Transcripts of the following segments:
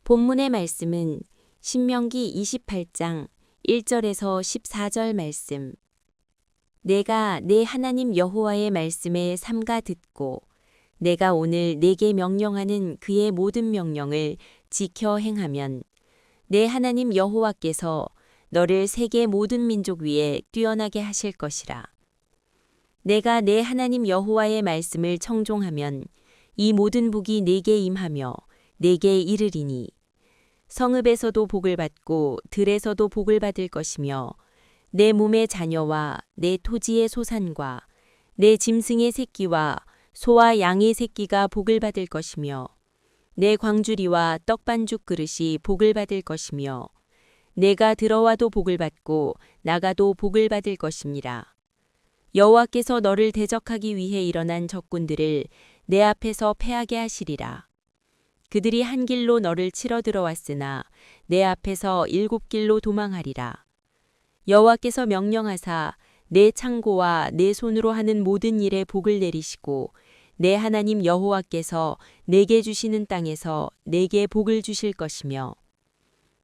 본문의 말씀은 신명기 28장 1절에서 14절 말씀. 내가 내 하나님 여호와의 말씀에 삼가 듣고 내가 오늘 내게 명령하는 그의 모든 명령을 지켜 행하면 내 하나님 여호와께서 너를 세계 모든 민족 위에 뛰어나게 하실 것이라. 내가 내 하나님 여호와의 말씀을 청종하면 이 모든 복이 내게 임하며 내게 이르리니 성읍에서도 복을 받고 들에서도 복을 받을 것이며 내 몸의 자녀와 내 토지의 소산과 내 짐승의 새끼와 소와 양의 새끼가 복을 받을 것이며 내 광주리와 떡반죽 그릇이 복을 받을 것이며 내가 들어와도 복을 받고 나가도 복을 받을 것이니라. 여호와께서 너를 대적하기 위해 일어난 적군들을 내 앞에서 패하게 하시리라. 그들이 한 길로 너를 치러 들어왔으나 내 앞에서 7길로 도망하리라. 여호와께서 명령하사 내 창고와 내 손으로 하는 모든 일에 복을 내리시고 내 하나님 여호와께서 내게 주시는 땅에서 내게 복을 주실 것이며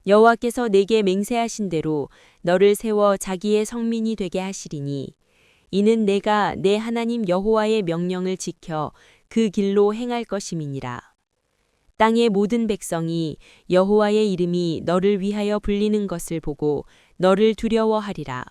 여호와께서 내게 맹세하신 대로 너를 세워 자기의 성민이 되게 하시리니 이는 내가 내 하나님 여호와의 명령을 지켜 그 길로 행할 것임이니라. 땅의 모든 백성이 여호와의 이름이 너를 위하여 불리는 것을 보고 너를 두려워하리라.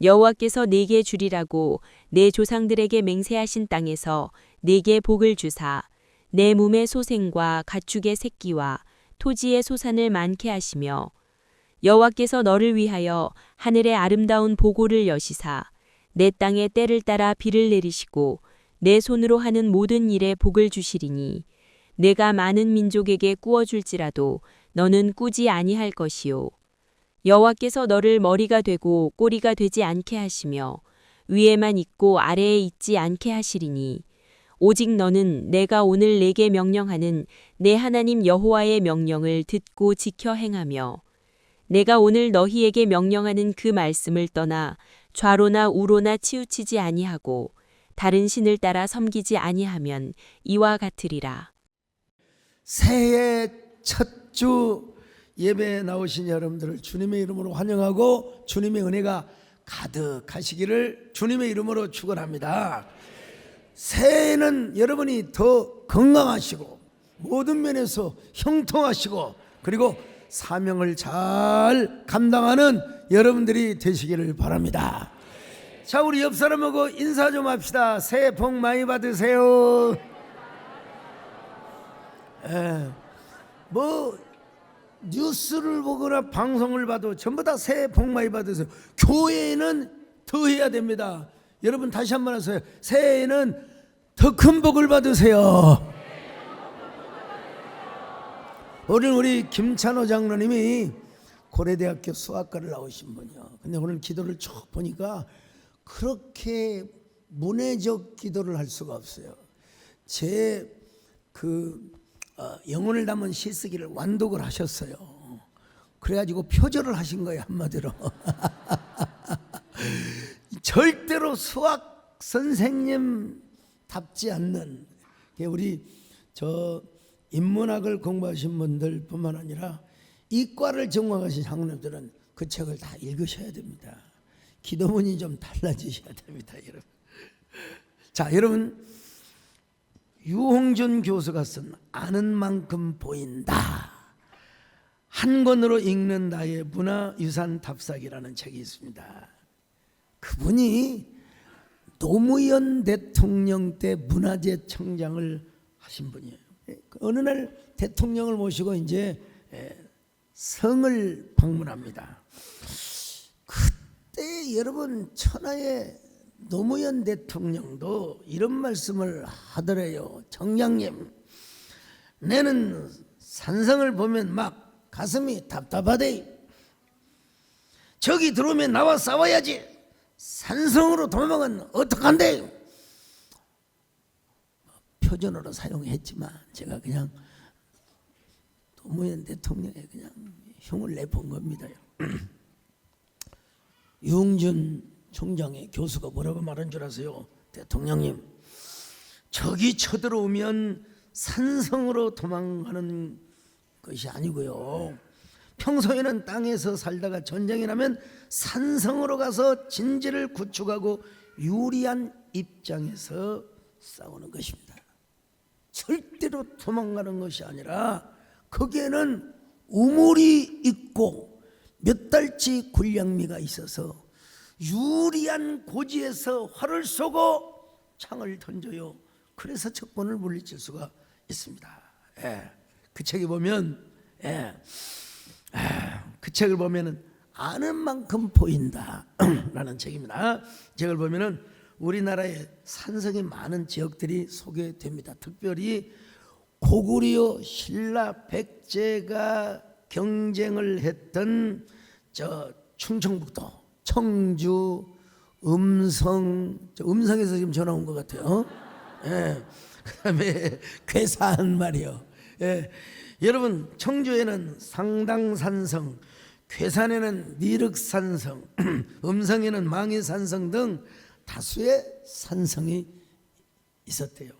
여호와께서 내게 주리라고 내 조상들에게 맹세하신 땅에서 내게 복을 주사 내 몸의 소생과 가축의 새끼와 토지의 소산을 많게 하시며 여호와께서 너를 위하여 하늘의 아름다운 보고를 여시사 내 땅에 때를 따라 비를 내리시고 내 손으로 하는 모든 일에 복을 주시리니 내가 많은 민족에게 꾸어줄지라도 너는 꾸지 아니할 것이요 여호와께서 너를 머리가 되고 꼬리가 되지 않게 하시며 위에만 있고 아래에 있지 않게 하시리니 오직 너는 내가 오늘 내게 명령하는 내 하나님 여호와의 명령을 듣고 지켜 행하며 내가 오늘 너희에게 명령하는 그 말씀을 떠나 좌로나 우로나 치우치지 아니하고 다른 신을 따라 섬기지 아니하면 이와 같으리라. 새해 첫 주 예배에 나오신 여러분들을 주님의 이름으로 환영하고 주님의 은혜가 가득하시기를 주님의 이름으로 축원합니다. 새해에는 여러분이 더 건강하시고 모든 면에서 형통하시고 그리고 사명을 잘 감당하는 여러분들이 되시기를 바랍니다. 자, 우리 옆 사람하고 인사 좀 합시다. 새해 복 많이 받으세요. 뭐 뉴스를 보거나 방송을 봐도 전부 다 새해 복 많이 받으세요. 교회에는 더 해야 됩니다. 여러분 다시 한번 하세요. 새해에는 더 큰 복을 받으세요. 오늘 우리 김찬호 장로님이 고려대학교 수학과를 나오신 분이요. 근데 오늘 기도를 쭉 보니까 그렇게 문해적 기도를 할 수가 없어요. 제 영혼을 담은 시쓰기를 완독을 하셨어요. 그래가지고 표절을 하신 거예요, 한마디로. 절대로 수학 선생님답지 않는, 우리 인문학을 공부하신 분들 뿐만 아니라 이과를 전공하신 장로님들은 그 책을 다 읽으셔야 됩니다. 기도문이 좀 달라지셔야 됩니다, 여러분. 자, 여러분, 유홍준 교수가 쓴 아는 만큼 보인다, 한 권으로 읽는 나의 문화유산 답사기라는 책이 있습니다. 그분이 노무현 대통령 때 문화재 청장을 하신 분이에요. 어느 날 대통령을 모시고 이제 성을 방문합니다. 그때 여러분 천하의 노무현 대통령도 이런 말씀을 하더래요. 청장님, 내는 산성을 보면 막 가슴이 답답하대. 저기 들어오면 나와 싸워야지. 산성으로 도망은 어떡한데? 표준어로 사용했지만 제가 그냥 노무현 대통령에 그냥 흉을 내본 겁니다. 유홍준 총장의 교수가 뭐라고 말한 줄 아세요? 대통령님, 저기 쳐들어오면 산성으로 도망가는 것이 아니고요. 평소에는 땅에서 살다가 전쟁이 나면 산성으로 가서 진지를 구축하고 유리한 입장에서 싸우는 것입니다. 절대로 도망가는 것이 아니라 거기에는 우물이 있고 몇 달치 군량미가 있어서 유리한 고지에서 활을 쏘고 창을 던져요. 그래서 적군을 물리칠 수가 있습니다. 그 책에 보면 그 책을 보면은 아는 만큼 보인다 라는 책입니다. 이 책을 보면은 우리나라에 산성이 많은 지역들이 소개됩니다. 특별히 고구려, 신라, 백제가 경쟁을 했던 저 충청북도, 청주, 음성에서 지금 전화 온 것 같아요. 그다음에 괴산 말이요. 여러분, 청주에는 상당산성, 괴산에는 니륵산성, 음성에는 망해산성 등 다수의 산성이 있었대요.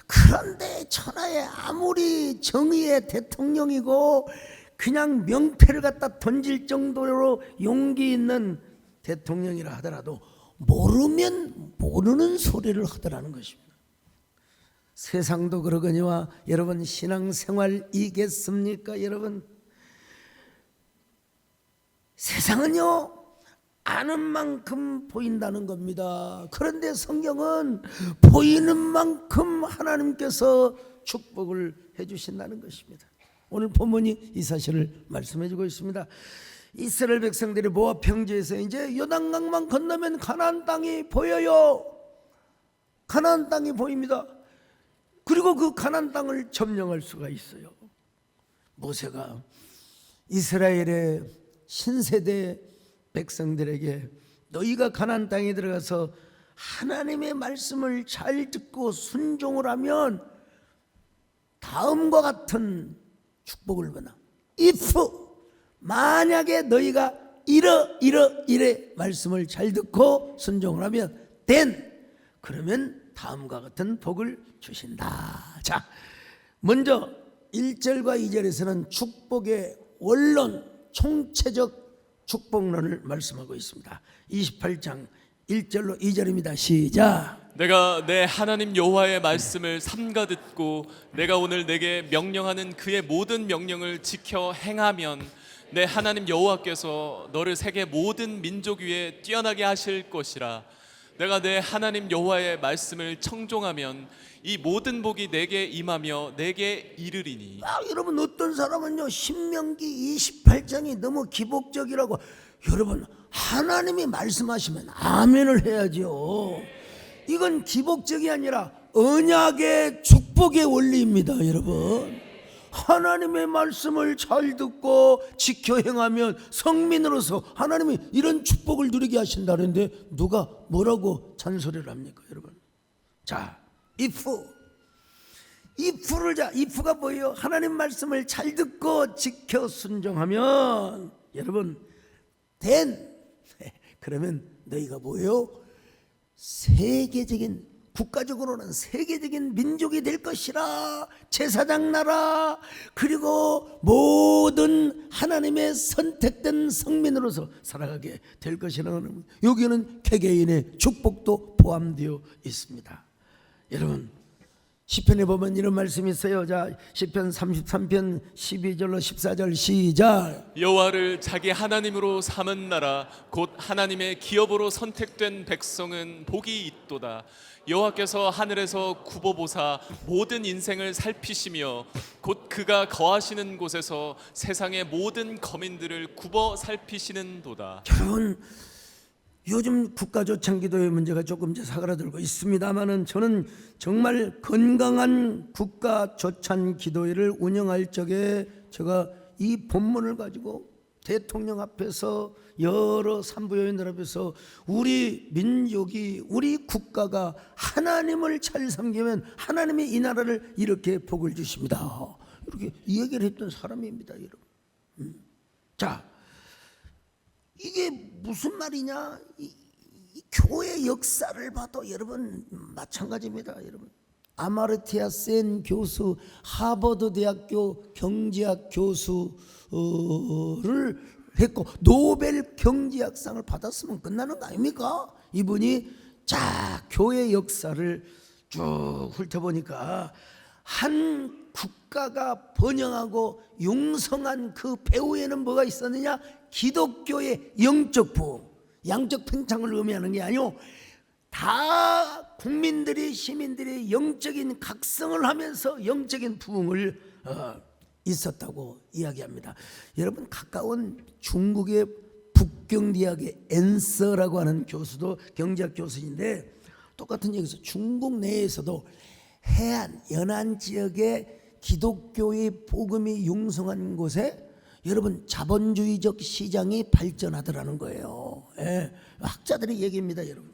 그런데 천하에 아무리 정의의 대통령이고 그냥 명패를 갖다 던질 정도로 용기 있는 대통령이라 하더라도 모르면 모르는 소리를 하더라는 것입니다. 세상도 그러거니와 여러분 신앙생활이겠습니까? 여러분, 세상은요 아는 만큼 보인다는 겁니다. 그런데 성경은 보이는 만큼 하나님께서 축복을 해주신다는 것입니다. 오늘 본문이 이 사실을 말씀해주고 있습니다. 이스라엘 백성들이 모압 평지에서 이제 요단강만 건너면 가나안 땅이 보여요. 가나안 땅이 보입니다. 그리고 그 가나안 땅을 점령할 수가 있어요. 모세가 이스라엘의 신세대 백성들에게 너희가 가나안 땅에 들어가서 하나님의 말씀을 잘 듣고 순종을 하면 다음과 같은 축복을 받아. if 만약에 너희가 이래 말씀을 잘 듣고 순종을 하면 then 그러면 다음과 같은 복을 주신다. 자, 먼저 1절과 2절에서는 축복의 원론, 총체적 축복론을 말씀하고 있습니다. 28장 1절로 2절입니다. 시작. 내가 내 하나님 여호와의 말씀을 삼가 듣고 내가 오늘 내게 명령하는 그의 모든 명령을 지켜 행하면 내 하나님 여호와께서 너를 세계 모든 민족 위에 뛰어나게 하실 것이라. 내가 내 하나님 여호와의 말씀을 청종하면 이 모든 복이 내게 임하며 내게 이르리니. 여러분, 어떤 사람은요 신명기 28장이 너무 기복적이라고. 여러분, 하나님이 말씀하시면 아멘을 해야죠. 이건 기복적이 아니라 언약의 축복의 원리입니다. 여러분, 하나님의 말씀을 잘 듣고 지켜 행하면 성민으로서 하나님이 이런 축복을 누리게 하신다는데 누가 뭐라고 잔소리를 합니까? 여러분, 자, if가 뭐예요? 하나님 말씀을 잘 듣고 지켜 순종하면 여러분 then 그러면 너희가 뭐예요? 세계적인, 국가적으로는 세계적인 민족이 될 것이라. 제사장 나라, 그리고 모든 하나님의 선택된 성민으로서 살아가게 될 것이라는, 여기는 개개인의 축복도 포함되어 있습니다. 여러분, 시편에 보면 이런 말씀이 있어요. 자, 시편 33편 12절로 14절 시작. 여호와를 자기 하나님으로 삼은 나라 곧 하나님의 기업으로 선택된 백성은 복이 있도다. 여호와께서 하늘에서 굽어보사 모든 인생을 살피시며 곧 그가 거하시는 곳에서 세상의 모든 거민들을 굽어 살피시는도다. 여러분, 요즘 국가조창기도의 문제가 조금 이제 사그라들고 있습니다만은 저는 정말 건강한 국가조찬기도회를 운영할 적에 제가 이 본문을 가지고 대통령 앞에서 여러 산부요인들 앞에서 우리 민족이, 우리 국가가 하나님을 잘 섬기면 하나님이 이 나라를 이렇게 복을 주십니다, 이렇게 이야기를 했던 사람입니다. 여러분, 자, 이게 무슨 말이냐? 이 교회 역사를 봐도 여러분 마찬가지입니다. 여러분, 아마르티아 센 교수, 하버드 대학교 경제학 교수를 했고 노벨 경제학상을 받았으면 끝나는 거 아닙니까? 이분이 자 교회 역사를 쭉 훑어보니까 한 국가가 번영하고 융성한 그 배후에는 뭐가 있었느냐? 기독교의 영적 부흥, 양적 팽창을 의미하는 게 아니오, 다 국민들이 시민들이 영적인 각성을 하면서 영적인 부흥을 있었다고 이야기합니다. 여러분 가까운 중국의 북경대학의 앤서라고 하는 교수도 경제학 교수인데 똑같은 얘기에서 중국 내에서도 해안 연안 지역의 기독교의 복음이 융성한 곳에 여러분 자본주의적 시장이 발전하더라는 거예요. 예, 학자들의 얘기입니다. 여러분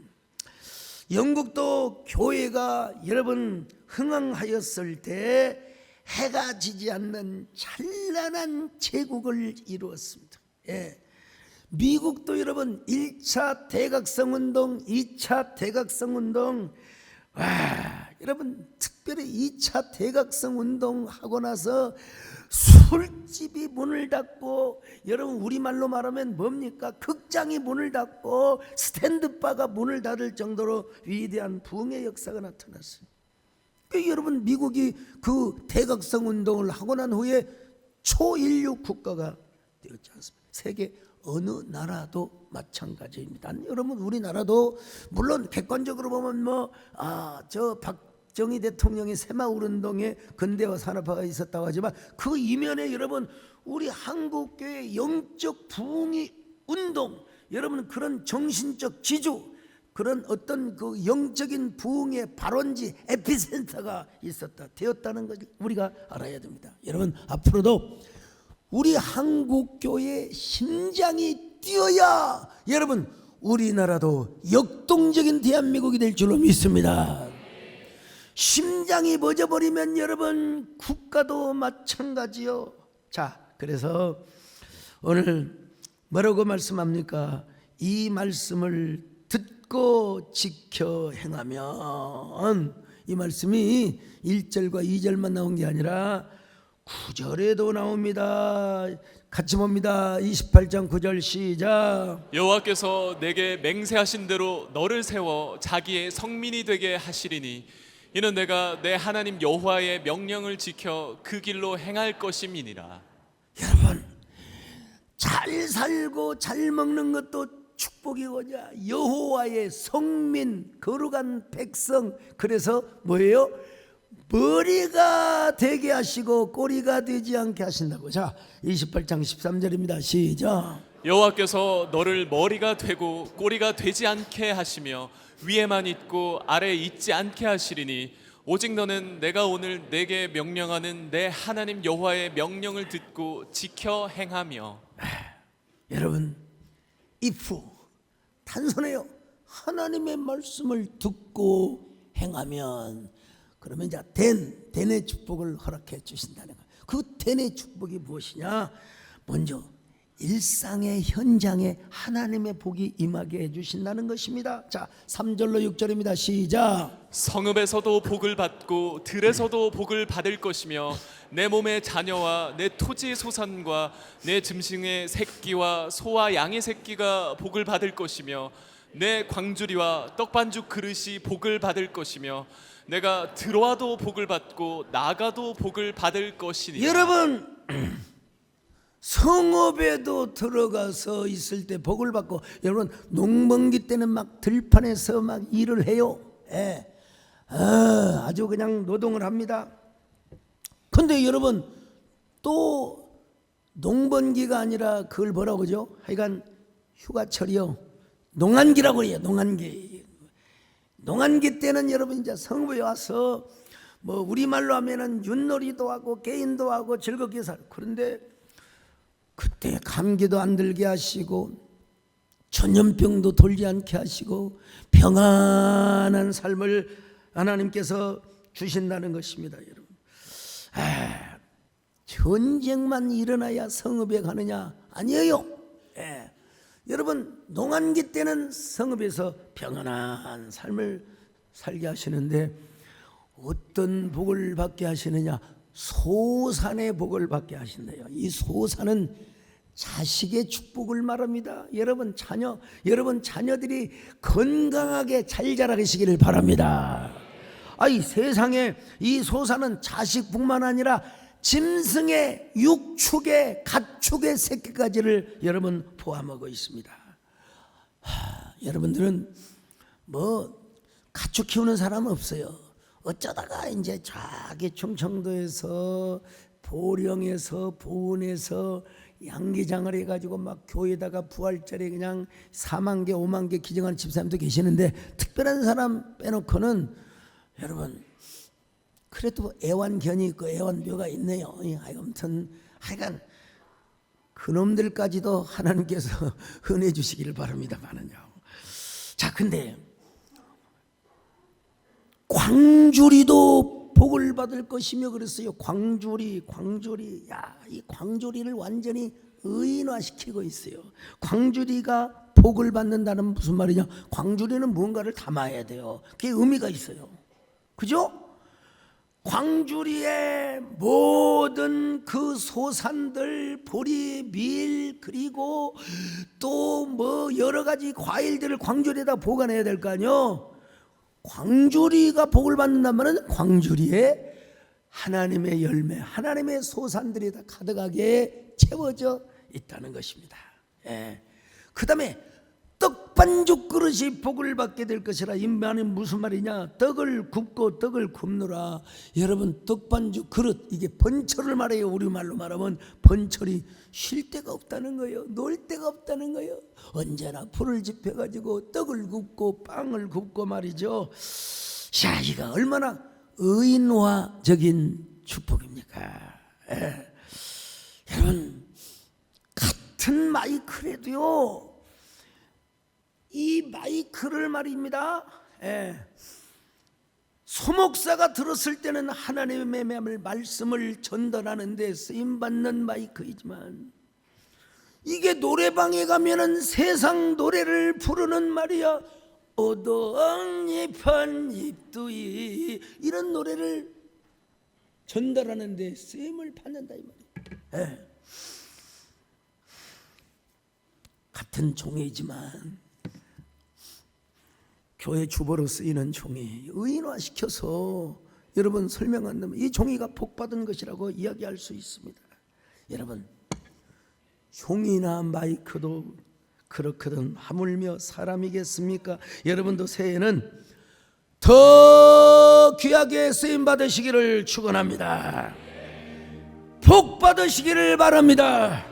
영국도 교회가 여러분 흥황하였을 때 해가 지지 않는 찬란한 제국을 이루었습니다. 예. 미국도 여러분 1차 대각성 운동, 2차 대각성 운동, 여러분 특별히 2차 대각성 운동 하고 나서 술집이 문을 닫고, 여러분 우리말로 말하면 뭡니까? 극장이 문을 닫고 스탠드바가 문을 닫을 정도로 위대한 부흥의 역사가 나타났어요. 여러분 미국이 그 대각성 운동을 하고 난 후에 초인류 국가가 되었지 않습니까? 세계 어느 나라도 마찬가지입니다. 여러분 우리나라도 물론 객관적으로 보면 저 박정희 대통령의 새마을 운동에 근대화 산업화가 있었다고 하지만 그 이면에 여러분 우리 한국교회 영적 부흥이 운동, 여러분 그런 정신적 지주, 그런 어떤 그 영적인 부흥의 발원지 에피센터가 되었다는 걸 우리가 알아야 됩니다. 여러분 앞으로도 우리 한국교회의 심장이 뛰어야 여러분 우리나라도 역동적인 대한민국이 될 줄로 믿습니다. 심장이 멎어버리면 여러분 국가도 마찬가지요. 자, 그래서 오늘 뭐라고 말씀합니까? 이 말씀을 듣고 지켜 행하면, 이 말씀이 1절과 2절만 나온 게 아니라 9절에도 나옵니다. 같이 봅니다. 28장 9절 시작. 여호와께서 내게 맹세하신 대로 너를 세워 자기의 성민이 되게 하시리니 이는 내가 내 하나님 여호와의 명령을 지켜 그 길로 행할 것임이니라. 여러분 잘 살고 잘 먹는 것도 축복이고자 여호와의 성민, 거룩한 백성, 그래서 뭐예요? 머리가 되게 하시고 꼬리가 되지 않게 하신다고. 자, 28장 13절입니다. 시작. 여호와께서 너를 머리가 되고 꼬리가 되지 않게 하시며 위에만 있고 아래에 있지 않게 하시리니 오직 너는 내가 오늘 내게 명령하는 내 하나님 여호와의 명령을 듣고 지켜 행하며. 여러분 if 단순해요. 하나님의 말씀을 듣고 행하면 그러면 이제 된의 축복을 허락해 주신다는 거예요. 그 된의 축복이 무엇이냐? 먼저 일상의 현장에 하나님의 복이 임하게 해주신다는 것입니다. 자, 3절로 6절입니다. 시작. 성읍에서도 복을 받고 들에서도 복을 받을 것이며 내 몸의 자녀와 내 토지의 소산과 내 짐승의 새끼와 소와 양의 새끼가 복을 받을 것이며 내 광주리와 떡반죽 그릇이 복을 받을 것이며 내가 들어와도 복을 받고 나가도 복을 받을 것이니. 여러분 성읍에도 들어가서 있을 때 복을 받고, 여러분 농번기 때는 막 들판에서 막 일을 해요. 예. 아주 그냥 노동을 합니다. 근데 여러분 또 농번기가 아니라 그걸 뭐라고 그러죠? 하여간 휴가철이요. 농한기라고 해요. 농한기 때는 여러분 이제 성읍에 와서 뭐 우리말로 하면은 윷놀이도 하고 게임도 하고 즐겁게 살고, 그런데 그때 감기도 안 들게 하시고 전염병도 돌지 않게 하시고 평안한 삶을 하나님께서 주신다는 것입니다. 여러분 전쟁만 일어나야 성읍에 가느냐? 아니에요. 여러분 농한기 때는 성읍에서 평안한 삶을 살게 하시는데 어떤 복을 받게 하시느냐? 소산의 복을 받게 하신대요. 이 소산은 자식의 축복을 말합니다. 여러분 자녀들이 건강하게 잘 자라시기를 바랍니다. 아이 세상에 이 소산은 자식뿐만 아니라 짐승의 육축의 가축의 새끼까지를 여러분 포함하고 있습니다. 여러분들은 뭐 가축 키우는 사람은 없어요. 어쩌다가 이제 저기 충청도에서 보령에서 보은에서 양기장을 해가지고 막 교회에다가 부활절에 그냥 4만 개 5만 개 기증하는 집사님도 계시는데, 특별한 사람 빼놓고는 여러분 그래도 애완견이 있고 애완묘가 있네요. 아무튼 하여간 그놈들까지도 하나님께서 은혜 주시기를 바랍니다만은요. 자, 근데 광주리도 복을 받을 것이며 그랬어요. 광주리. 이 광주리를 완전히 의인화시키고 있어요. 광주리가 복을 받는다는 무슨 말이냐? 광주리는 무언가를 담아야 돼요. 그게 의미가 있어요. 그죠? 광주리의 모든 그 소산들, 보리, 밀, 그리고 또 뭐 여러 가지 과일들을 광주리에다 보관해야 될 거 아니요? 광주리가 복을 받는다면 광주리에 하나님의 열매, 하나님의 소산들이 다 가득하게 채워져 있다는 것입니다. 그 다음에 떡반죽 그릇이 복을 받게 될 것이라. 이 말은 무슨 말이냐? 떡을 굽고 떡을 굽느라. 여러분 떡반죽 그릇, 이게 번철을 말해요. 우리말로 말하면 번철이 쉴 데가 없다는 거예요. 놀 데가 없다는 거예요. 언제나 불을 지펴가지고 떡을 굽고 빵을 굽고 말이죠. 자, 이거 얼마나 의인화적인 축복입니까? 여러분 같은 마이크라도요, 이 마이크를 말입니다. 소목사가 들었을 때는 하나님의 말씀을 전달하는 데 쓰임받는 마이크이지만, 이게 노래방에 가면은 세상 노래를 부르는 말이야. 오동잎한 잎두이, 이런 노래를 전달하는 데 쓰임을 받는다 이 말이야. 같은 종이지만 교회 주보로 쓰이는 종이 의인화시켜서 여러분 설명한다면 이 종이가 복받은 것이라고 이야기할 수 있습니다. 여러분 종이나 마이크도 그렇거든 하물며 사람이겠습니까? 여러분도 새해에는 더 귀하게 쓰임 받으시기를 축원합니다. 복 받으시기를 바랍니다.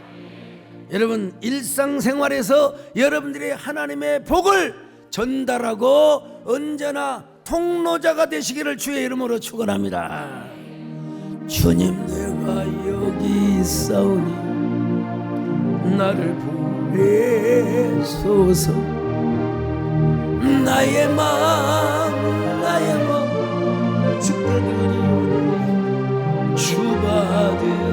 여러분 일상생활에서 여러분들이 하나님의 복을 전달하고 언제나 통로자가 되시기를 주의 이름으로 축원합니다. 주님, 내가 여기 있사오니 나를 보내소서. 나의 마음 주께 드리오니 주받으어.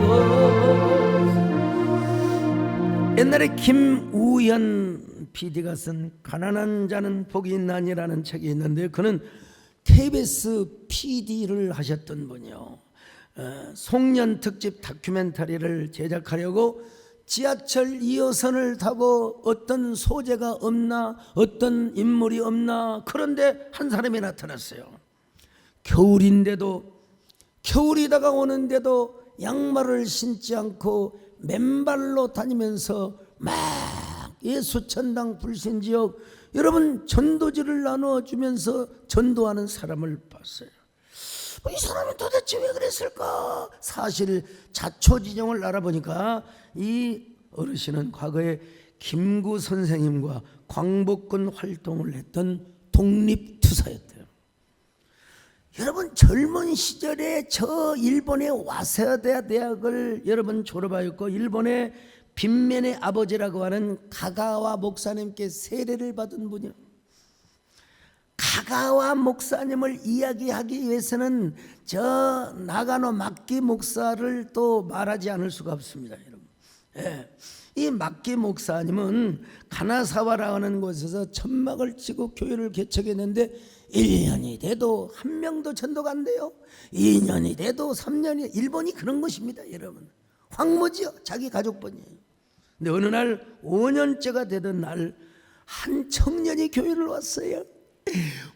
옛날에 김우현 PD가 쓴 가난한 자는 복이 있나니라는 책이 있는데, 그는 KBS PD를 하셨던 분이요. 송년 특집 다큐멘터리를 제작하려고 지하철 2호선을 타고 어떤 소재가 없나, 어떤 인물이 없나, 그런데 한 사람이 나타났어요. 겨울인데도, 겨울이다가 오는데도 양말을 신지 않고 맨발로 다니면서 막 예수천당 불신지역 여러분 전도지를 나눠주면서 전도하는 사람을 봤어요. 이 사람은 도대체 왜 그랬을까? 사실 자초지종을 알아보니까 이 어르신은 과거에 김구 선생님과 광복군 활동을 했던 독립투사였대요. 여러분 젊은 시절에 저 일본의 와세다 대학을 여러분 졸업하였고, 일본의 빈면의 아버지라고 하는 가가와 목사님께 세례를 받은 분이요. 가가와 목사님을 이야기하기 위해서는 저 나가노 막기 목사를 또 말하지 않을 수가 없습니다. 여러분, 이 막기 목사님은 가나사와라는 곳에서 천막을 치고 교회를 개척했는데 1년이 돼도 한 명도 전도가 안 돼요. 2년이 돼도 3년이, 일본이 그런 것입니다, 여러분. 황무지요, 자기 가족분이에요. 근데 어느 날 5년째가 되던 날 한 청년이 교회를 왔어요.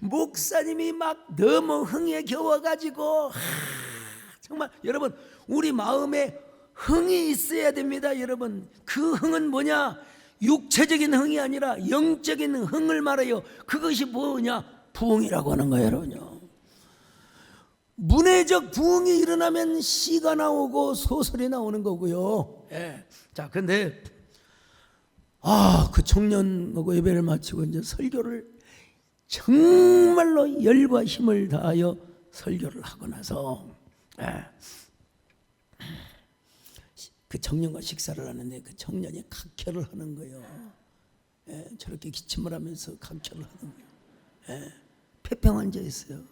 목사님이 막 너무 흥에 겨워가지고 정말 여러분, 우리 마음에 흥이 있어야 됩니다, 여러분. 그 흥은 뭐냐? 육체적인 흥이 아니라 영적인 흥을 말해요. 그것이 뭐냐? 부흥이라고 하는 거예요, 여러분요. 문해적 부흥이 일어나면 시가 나오고 소설이 나오는 거고요. 자, 근데 그 청년하고 예배를 마치고 이제 설교를 정말로 열과 힘을 다하여 설교를 하고 나서 그 청년과 식사를 하는데 그 청년이 각혈을 하는 거예요. 저렇게 기침을 하면서 각혈을 하는 거예요. 폐병 환자였어요.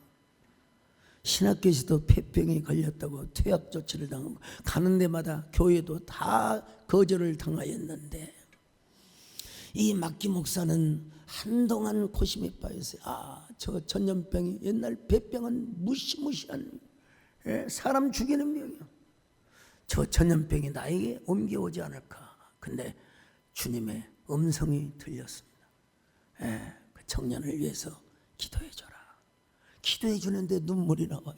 신학교에서도 폐병이 걸렸다고 퇴학 조치를 당하고 가는 데마다 교회도 다 거절을 당하였는데 이 막기 목사는 한동안 고심에 빠졌어요. 저 전염병이, 옛날 폐병은 무시무시한 사람 죽이는 병이요. 저 전염병이 나에게 옮겨오지 않을까. 근데 주님의 음성이 들렸습니다. 그 청년을 위해서 기도해 줘라. 기도해 주는데 눈물이 나와요.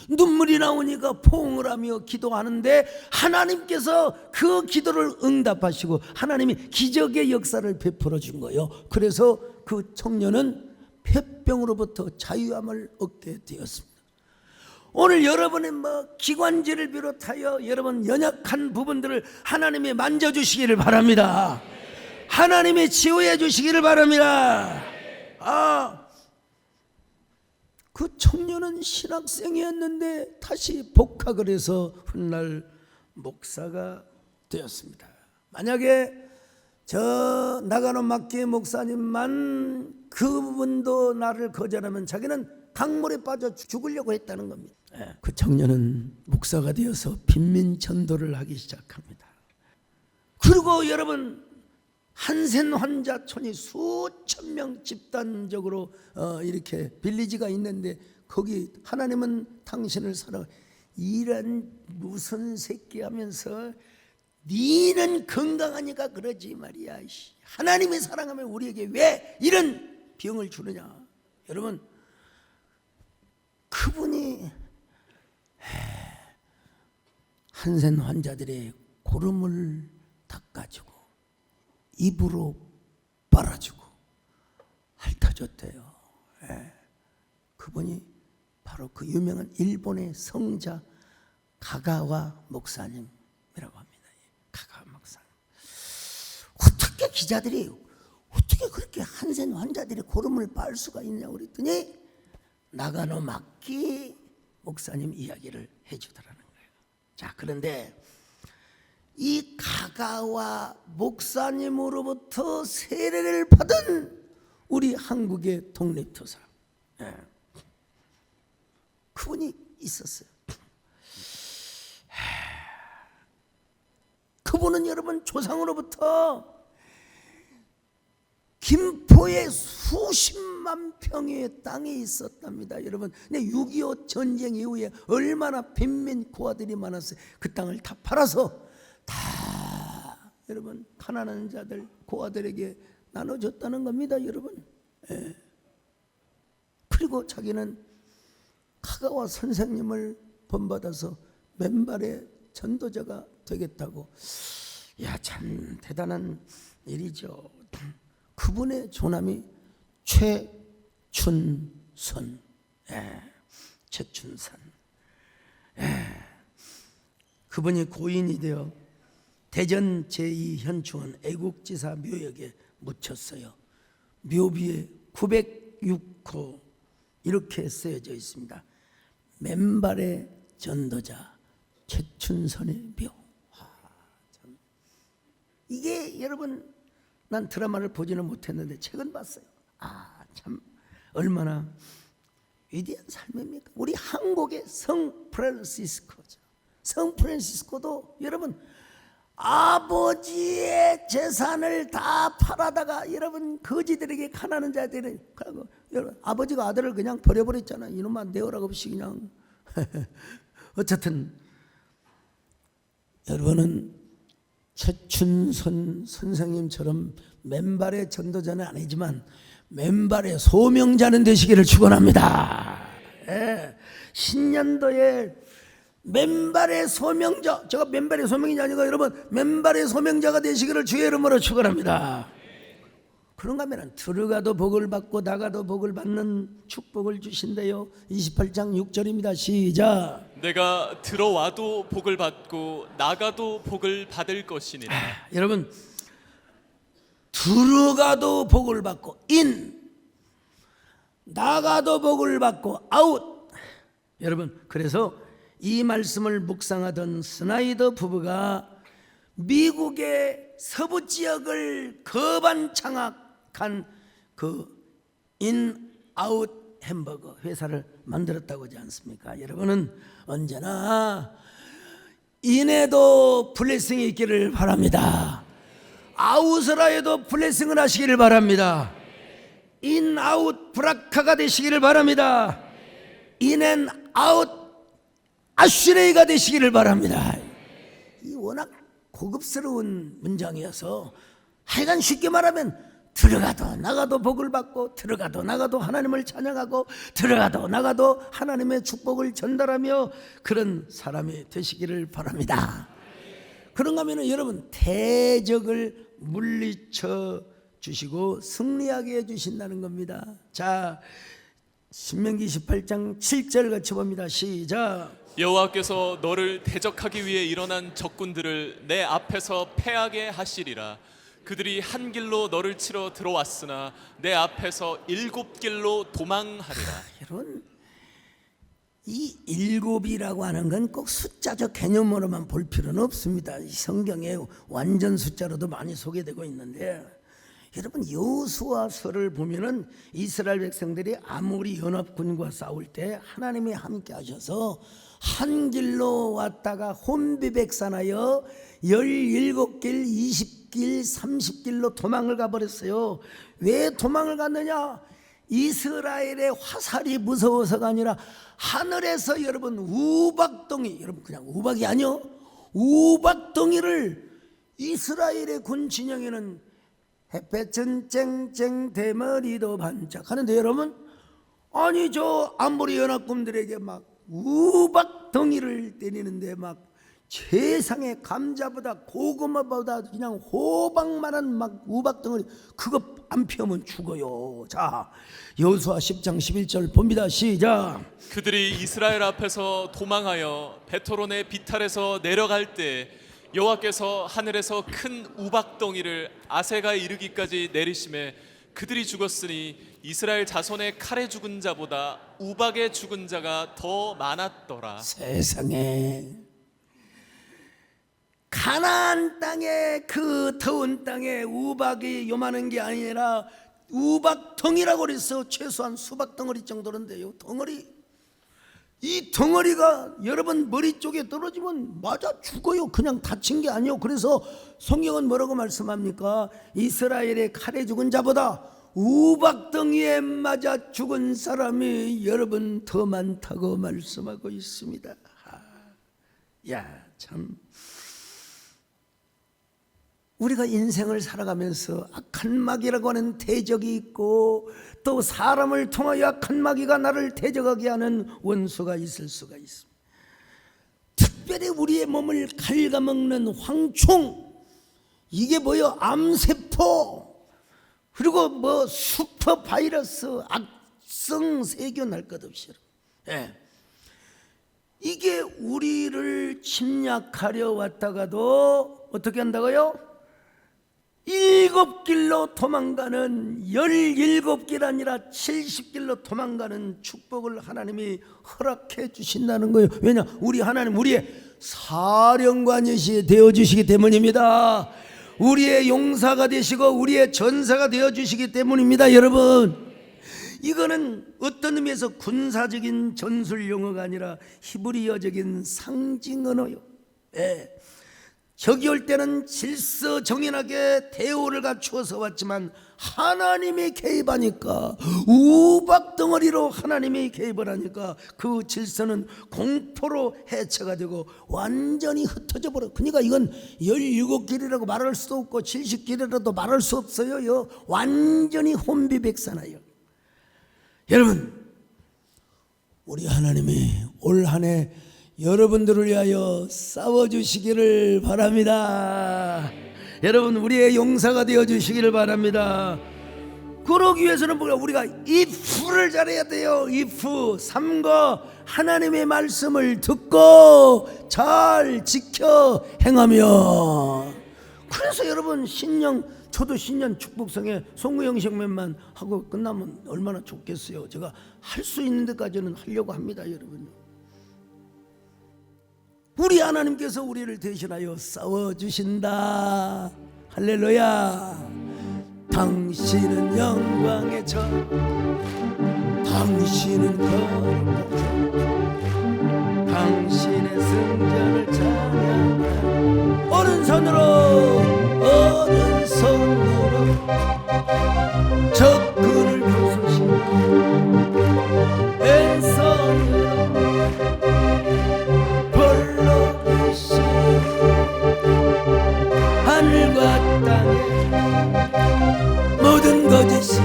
눈물이 나오니까 포옹을 하며 기도하는데 하나님께서 그 기도를 응답하시고 하나님이 기적의 역사를 베풀어 준 거예요. 그래서 그 청년은 폐병으로부터 자유함을 얻게 되었습니다. 오늘 여러분의 기관지를 비롯하여 여러분 연약한 부분들을 하나님이 만져주시기를 바랍니다. 하나님이 치유해 주시기를 바랍니다. 그 청년은 신학생이었는데 다시 복학을 해서 훗날 목사가 되었습니다. 만약에 저 나가노 막기 목사님만 그분도 나를 거절하면 자기는 강물에 빠져 죽으려고 했다는 겁니다. 그 청년은 목사가 되어서 빈민 전도를 하기 시작합니다. 그리고 여러분 한센 환자촌이 수천 명 집단적으로 이렇게 빌리지가 있는데 거기 하나님은 당신을 사랑, 이런 무슨 새끼 하면서 니는 건강하니까 그러지 말이야. 하나님이 사랑하면 우리에게 왜 이런 병을 주느냐. 여러분 그분이 한센 환자들의 고름을 닦아주고 입으로 빨아주고 핥아줬대요. 그분이 바로 그 유명한 일본의 성자 가가와 목사님이라고 합니다. 가가와 목사님. 어떻게 기자들이 어떻게 그렇게 한센 환자들의 고름을 빨 수가 있냐고 그랬더니 나가노 막기 목사님 이야기를 해주더라는 거예요. 자, 그런데 이 가가와 목사님으로부터 세례를 받은 우리 한국의 독립투사, 그분이 있었어요. 그분은 여러분 조상으로부터 김포에 수십만 평의 땅이 있었답니다. 여러분, 근데 6.25 전쟁 이후에 얼마나 빈민 고아들이 많았어요. 그 땅을 다 팔아서 다 여러분 가난한 자들 고아들에게 나눠줬다는 겁니다, 여러분. 그리고 자기는 카가와 선생님을 본받아서 맨발의 전도자가 되겠다고. 야, 참 대단한 일이죠. 그분의 조남이 최춘선. 최춘선. 그분이 고인이 되어 대전 제2현충원 애국지사 묘역에 묻혔어요. 묘비에 906호 이렇게 쓰여져 있습니다. 맨발의 전도자 최춘선의 묘. 참. 이게 여러분, 난 드라마를 보지는 못했는데 책은 봤어요. 참 얼마나 위대한 삶입니까? 우리 한국의 성 프란시스코죠. 성 프란시스코도 여러분 아버지의 재산을 다 팔아다가 여러분 거지들에게 가난한 자들은 여러분 아버지가 아들을 그냥 버려버렸잖아. 이놈아 내어라고 없이 그냥 어쨌든 여러분은 최춘선 선생님처럼 맨발의 전도자는 아니지만 맨발의 소명자는 되시기를 축원합니다. 예, 신년도에 맨발의 소명자, 제가 맨발의 소명이 아니고 여러분 맨발의 소명자가 되시기를 주의 이름으로 축원합니다. 그런가 하면 들어가도 복을 받고 나가도 복을 받는 축복을 주신대요. 28장 6절입니다. 시작. 내가 들어와도 복을 받고 나가도 복을 받을 것이니라. 여러분 들어가도 복을 받고 인, 나가도 복을 받고 아웃. 여러분 그래서 이 말씀을 묵상하던 스나이더 부부가 미국의 서부 지역을 거반 장악한 그 인아웃 햄버거 회사를 만들었다고 하지 않습니까? 여러분은 언제나 인에도 블레싱이 있기를 바랍니다. 아웃을 하여도 블레싱을 하시기를 바랍니다. 인아웃 브라카가 되시기를 바랍니다. 인앤아웃 아슈레이가 되시기를 바랍니다. 이 워낙 고급스러운 문장이어서 하여간 쉽게 말하면 들어가도 나가도 복을 받고 들어가도 나가도 하나님을 찬양하고 들어가도 나가도 하나님의 축복을 전달하며 그런 사람이 되시기를 바랍니다. 그런가 하면 여러분 대적을 물리쳐 주시고 승리하게 해주신다는 겁니다. 자, 신명기 28장 7절 같이 봅니다. 시작. 여호와께서 너를 대적하기 위해 일어난 적군들을 내 앞에서 패하게 하시리라. 그들이 한 길로 너를 치러 들어왔으나 내 앞에서 7길로 도망하리라. 여러분 이 7이라고 하는 건 꼭 숫자적 개념으로만 볼 필요는 없습니다. 이 성경에 완전 숫자로도 많이 소개되고 있는데 여러분 여호수아서를 보면은 이스라엘 백성들이 아모리 연합군과 싸울 때 하나님이 함께 하셔서 한 길로 왔다가 혼비백산하여 17길, 20길, 30길로 도망을 가버렸어요. 왜 도망을 갔느냐? 이스라엘의 화살이 무서워서가 아니라 하늘에서 여러분 우박덩이, 여러분 그냥 우박이 아니요, 우박덩이를 이스라엘의 군 진영에는 햇볕은 쨍쨍 대머리도 반짝하는데 여러분 아니 저 아모리 연합군들에게 막 우박덩이를 때리는데 막 세상에 감자보다 고구마보다 그냥 호박만한 막 우박덩어리 그거 안 피우면 죽어요. 자 여호수아 10장 11절 봅니다. 시작. 그들이 이스라엘 앞에서 도망하여 베토론의 비탈에서 내려갈 때 여호와께서 하늘에서 큰 우박덩이를 아세가에 이르기까지 내리심에 그들이 죽었으니 이스라엘 자손의 칼에 죽은 자보다 우박에 죽은 자가 더 많았더라. 세상에 가나안 땅에 그 더운 땅에 우박이 요만한 게 아니라 우박덩이라고 그래서 최소한 수박덩어리 정도인데요. 덩어리 이 덩어리가 여러분 머리 쪽에 떨어지면 맞아 죽어요. 그냥 다친 게 아니에요. 그래서 성경은 뭐라고 말씀합니까? 이스라엘의 칼에 죽은 자보다 우박덩이에 맞아 죽은 사람이 여러분 더 많다고 말씀하고 있습니다. 야, 참 우리가 인생을 살아가면서 악한 마귀라고 하는 대적이 있고 또 사람을 통하여 악한 마귀가 나를 대적하게 하는 원수가 있을 수가 있습니다. 특별히 우리의 몸을 갉아먹는 황충, 이게 뭐요? 암세포, 그리고 뭐 슈퍼 바이러스, 악성 세균 날 것 없이 이게 우리를 침략하려 왔다가도 어떻게 한다고요? 7길로 도망가는 17길 아니라 70길로 도망가는 축복을 하나님이 허락해 주신다는 거예요. 왜냐? 우리 하나님 우리의 사령관이 되어 주시기 때문입니다. 우리의 용사가 되시고 우리의 전사가 되어 주시기 때문입니다. 여러분 이거는 어떤 의미에서 군사적인 전술 용어가 아니라 히브리어적인 상징 언어요. 저기 올 때는 질서 정연하게 대우를 갖추어서 왔지만 하나님이 개입하니까, 우박덩어리로 하나님이 개입을 하니까 그 질서는 공포로 해체가 되고 완전히 흩어져 버려. 그러니까 이건 17길이라고 말할 수도 없고 70길이라도 말할 수 없어요. 완전히 혼비백산하여. 여러분, 우리 하나님이 올 한 해 여러분들을 위하여 싸워주시기를 바랍니다. 여러분, 우리의 용사가 되어주시기를 바랍니다. 그러기 위해서는 우리가 if를 잘해야 돼요. if, 삼가 하나님의 말씀을 듣고 잘 지켜 행하며. 그래서 여러분, 저도 신년 축복성에 송구영식맨만 하고 끝나면 얼마나 좋겠어요. 제가 할 수 있는 데까지는 하려고 합니다. 여러분, 우리 하나님께서 우리를 대신하여 싸워주신다. 할렐루야. 당신은 영광의 전, 당신은 거룩한 전, 당신의 승전을 찬양하라. 오른손으로 적군을 부수시고 왼손으로 하늘과 땅의 모든 거짓이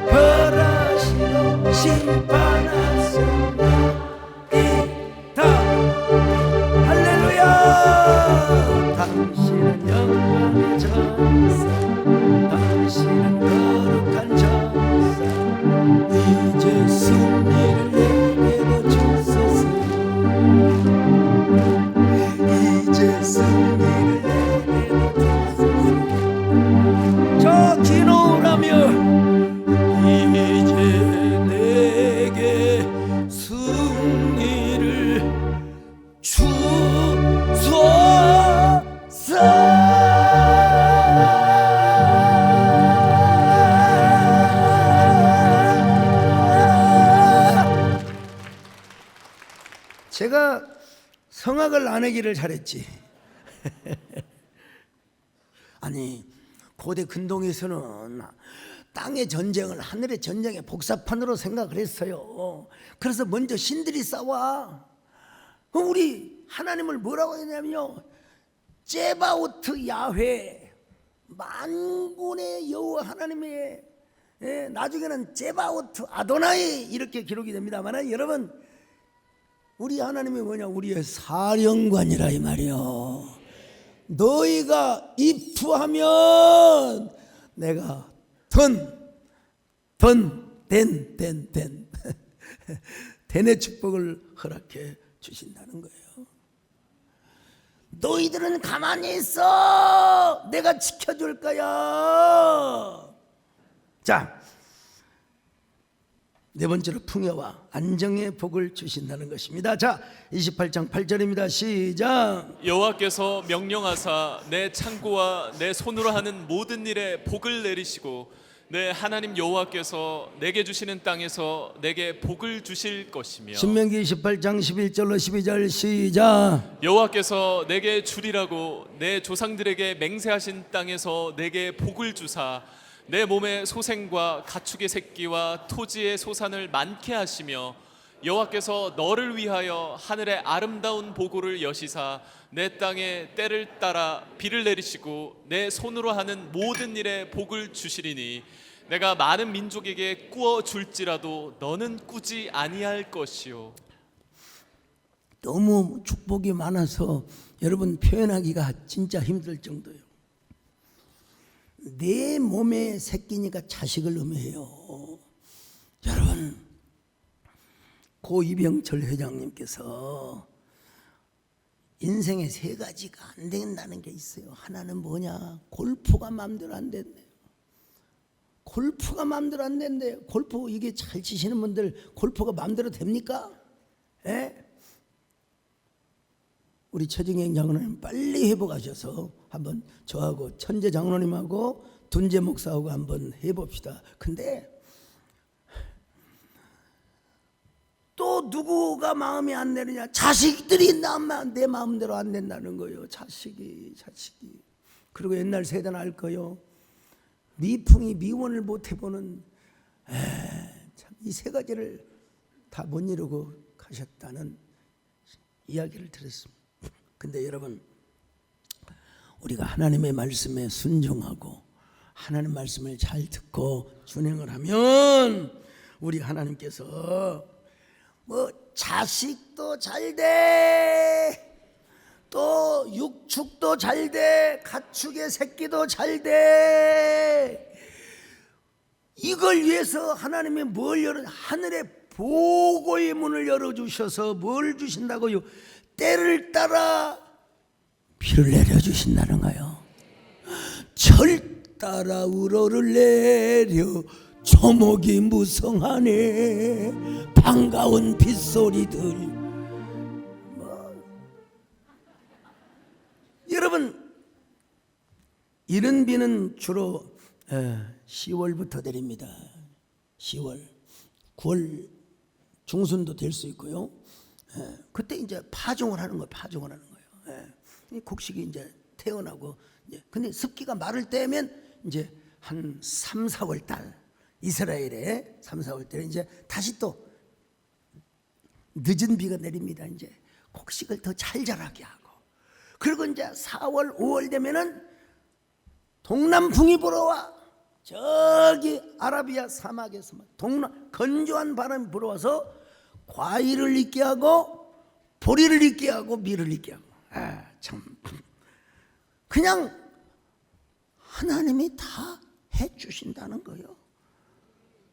벌하시고 심판하셨나이다. 할렐루야. 당신은 영광의 전사, 당신은 거룩한 전사, 이제 승리를 내게로 주소서. 이제 승리를 내게로 주소서. 저 기노라며 이제 내게 승리를 주소서. 제가 성악을 안 하기를 잘했지. 아니, 고대 근동에서는 땅의 전쟁을 하늘의 전쟁의 복사판으로 생각을 했어요. 그래서 먼저 신들이 싸워. 우리 하나님을 뭐라고 했냐면요, 제바오트 야훼, 만군의 여호와 하나님의, 나중에는 제바오트 아도나이 이렇게 기록이 됩니다만, 여러분, 우리 하나님이 뭐냐? 우리의 사령관이라 이 말이요. 너희가 if하면 내가 den의 축복을 허락해 주신다는 거예요. 너희들은 가만히 있어. 내가 지켜줄 거야. 자, 네 번째로 풍요와 안정의 복을 주신다는 것입니다. 자, 28장 8절입니다. 시작. 여호와께서 명령하사 내 창고와 내 손으로 하는 모든 일에 복을 내리시고 내 하나님 여호와께서 내게 주시는 땅에서 내게 복을 주실 것이며. 신명기 28장 11절로 12절 시작. 여호와께서 내게 주리라고 내 조상들에게 맹세하신 땅에서 내게 복을 주사 내 몸의 소생과 가축의 새끼와 토지의 소산을 많게 하시며 여호와께서 너를 위하여 하늘의 아름다운 보고를 여시사 내 땅에 때를 따라 비를 내리시고 내 손으로 하는 모든 일에 복을 주시리니 내가 많은 민족에게 꾸어 줄지라도 너는 꾸지 아니할 것이요. 너무 축복이 많아서 여러분 표현하기가 진짜 힘들 정도예요. 내 몸의 새끼니까 자식을 의미해요. 여러분, 고 이병철 회장님께서 인생에 세 가지가 안 된다는 게 있어요. 하나는 뭐냐? 골프가 마음대로 안 된대요. 골프가 마음대로 안 된대요. 골프 이게 잘 치시는 분들 골프가 마음대로 됩니까? 예? 우리 최정행 장로님 빨리 회복하셔서 한번 저하고 천재 장로님하고 둔재 목사하고 한번 해봅시다. 근데 또 또 누구가 마음에 안 내느냐? 자식들이 내 마음대로 안 된다는 거예요. 자식이. 그리고 옛날 세대는 알 거요. 미풍이 미원을 못 해보는 이 세 가지를 다 못 이루고 가셨다는 이야기를 들었습니다. 근데 여러분, 우리가 하나님의 말씀에 순종하고 하나님 말씀을 잘 듣고 준행을 하면 우리 하나님께서 뭐 자식도 잘 돼, 또 육축도 잘 돼, 가축의 새끼도 잘 돼. 이걸 위해서 하나님이 하늘의 보고의 문을 열어주셔서 뭘 주신다고요? 때를 따라 비를 내려주신다는 거요. 철 따라 우러를 내려 초목이 무성하네. 반가운 빗소리들. 여러분, 이런 비는 주로 10월부터 내립니다. 10월, 9월 중순도 될 수 있고요. 그때 이제 파종을 하는 거예요. 곡식이 이제 태어나고, 근데 습기가 마를 때면 이제 한 3, 4월 달, 이스라엘에 3, 4월 달에 이제 다시 또 늦은 비가 내립니다. 이제 곡식을 더 잘 자라게 하고. 그리고 이제 4월, 5월 되면은 동남풍이 불어와. 저기 아라비아 사막에서 건조한 바람이 불어와서 과일을 익게 하고 보리를 익게 하고 밀을 익게 하고. 참, 그냥 하나님이 다 해주신다는 거예요.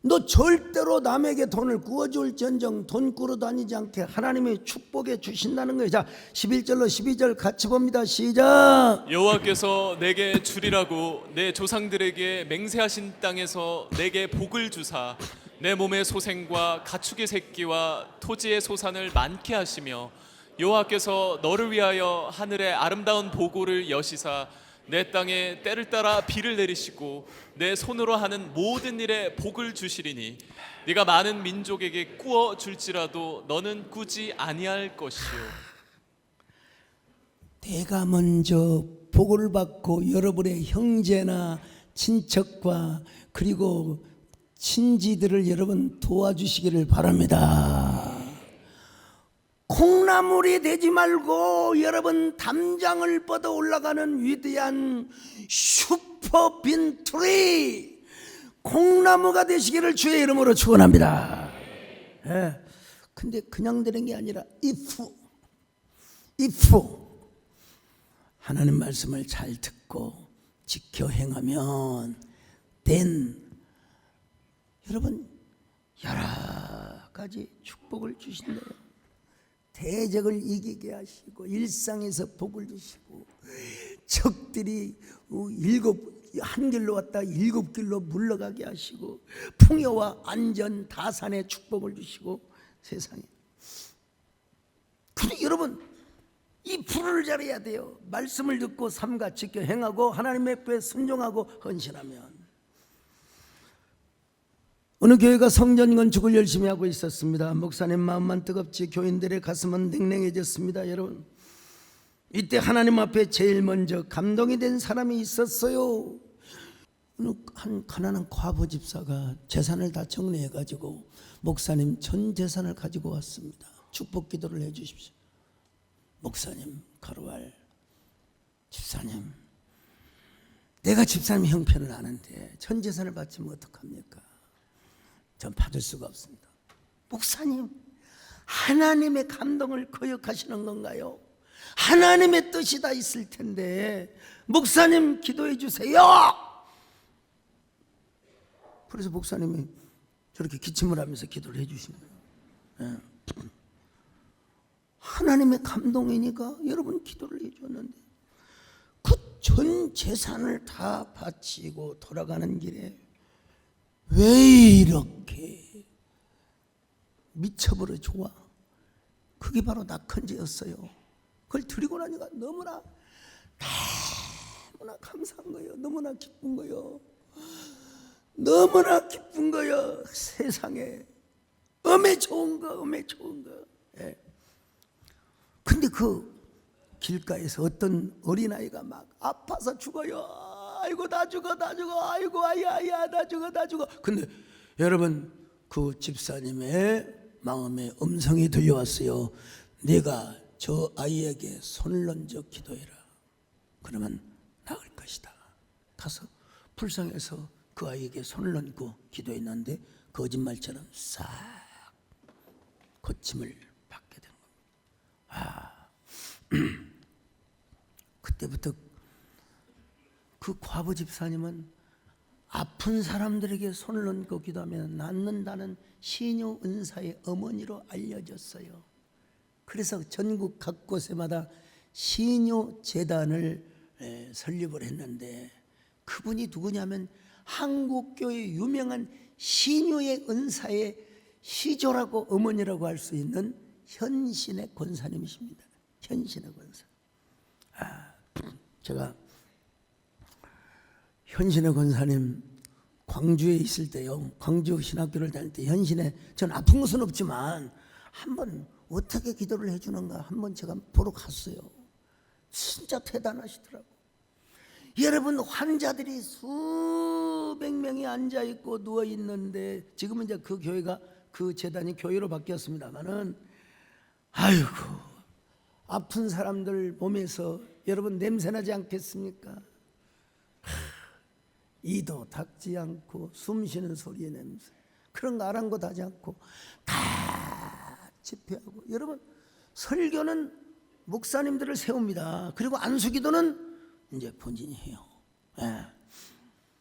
너 절대로 남에게 돈을 구워줄지언정 돈 꾸러 다니지 않게 하나님이 축복해 주신다는 거예요. 자, 11절로 12절 같이 봅니다. 시작. 여호와께서 내게 주리라고 내 조상들에게 맹세하신 땅에서 내게 복을 주사 내 몸의 소생과 가축의 새끼와 토지의 소산을 많게 하시며 여호와께서 너를 위하여 하늘의 아름다운 보고를 여시사 내 땅에 때를 따라 비를 내리시고 내 손으로 하는 모든 일에 복을 주시리니 네가 많은 민족에게 꾸어 줄지라도 너는 꾸지 아니할 것이요. 내가 먼저 복을 받고 여러분의 형제나 친척과 그리고 친지들을 여러분 도와주시기를 바랍니다. 콩나물이 되지 말고 여러분 담장을 뻗어 올라가는 위대한 슈퍼 빈트리 콩나무가 되시기를 주의 이름으로 축원합니다. 근데 그냥 되는 게 아니라 if 하나님 말씀을 잘 듣고 지켜 행하면 then 여러분 여러 가지 축복을 주신대요. 대적을 이기게 하시고 일상에서 복을 주시고 적들이 한 길로 왔다 7길로 물러가게 하시고 풍요와 안전 다산의 축복을 주시고 세상에. 근데 여러분 이 불을 잘해야 돼요. 말씀을 듣고 삼가 지켜 행하고 하나님의 뜻에 순종하고 헌신하면. 어느 교회가 성전 건축을 열심히 하고 있었습니다. 목사님 마음만 뜨겁지 교인들의 가슴은 냉랭해졌습니다. 여러분, 이때 하나님 앞에 제일 먼저 감동이 된 사람이 있었어요. 한 가난한 과부 집사가 재산을 다 정리해가지고 목사님 전 재산을 가지고 왔습니다. 축복 기도를 해주십시오. 목사님, 가로알 집사님, 내가 집사님 형편을 아는데 전 재산을 바치면 어떡합니까? 전 받을 수가 없습니다. 목사님, 하나님의 감동을 거역하시는 건가요? 하나님의 뜻이 다 있을 텐데 목사님 기도해 주세요. 그래서 목사님이 저렇게 기침을 하면서 기도를 해 주시는 거예요. 하나님의 감동이니까 여러분 기도를 해 줬는데 그 전 재산을 다 바치고 돌아가는 길에 왜 이렇게 미쳐버려 좋아? 그게 바로 낙헌제였어요. 그걸 드리고 나니까 너무나 감사한 거예요. 너무나 기쁜 거예요. 너무나 기쁜 거예요. 세상에 음에 좋은 거, 음에 좋은 거. 예. 근데 그 길가에서 어떤 어린아이가 막 아파서 죽어요. 아이고 나 죽어, 나 죽어. 아이고 아야 나 죽어, 나 죽어. 근데 여러분, 그 집사님의 마음에 음성이 들려왔어요. 네가 저 아이에게 손을 얹어 기도해라. 그러면 나을 것이다. 가서 불쌍해서 그 아이에게 손을 얹고 기도했는데 거짓말처럼 싹 고침을 받게 된 겁니다. 그때부터 그 과부 집사님은 아픈 사람들에게 손을 얹고 기도하면 낫는다는 시녀 은사의 어머니로 알려졌어요. 그래서 전국 각 곳에마다 시녀 재단을 설립을 했는데, 그분이 누구냐면 한국교회 유명한 시녀의 은사의 시조라고 어머니라고 할 수 있는 현신의 권사님이십니다. 현신의 권사. 제가 현신의 권사님 광주에 있을 때요, 광주 신학교를 다닐 때 현신의, 전 아픈 것은 없지만 한번 어떻게 기도를 해주는가 한번 제가 보러 갔어요. 진짜 대단하시더라고. 여러분, 환자들이 수백 명이 앉아 있고 누워 있는데, 지금은 이제 그 교회가, 그 재단이 교회로 바뀌었습니다만은, 아이고 아픈 사람들 몸에서 여러분 냄새 나지 않겠습니까? 이도 닦지 않고 숨 쉬는 소리의 냄새, 그런 거 아랑곳하지 않고 다 집회하고. 여러분, 설교는 목사님들을 세웁니다. 그리고 안수기도는 이제 본인이 해요.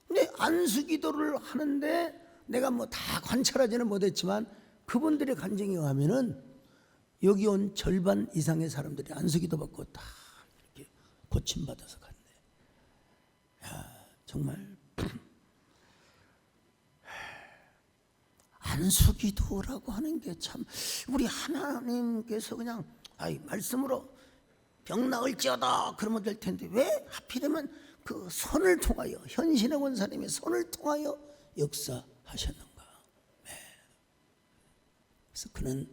근데 안수기도를 하는데 내가 뭐 다 관찰하지는 못했지만 그분들의 간증에 의하면은 여기 온 절반 이상의 사람들이 안수기도 받고 다 이렇게 고침받아서 간대. 정말 안수기도라고 하는 게 참, 우리 하나님께서 그냥 말씀으로 병 나을지어다 그러면 될 텐데, 왜 하필이면 그 손을 통하여, 현신의 권사님의 손을 통하여 역사하셨는가. 그래서 그는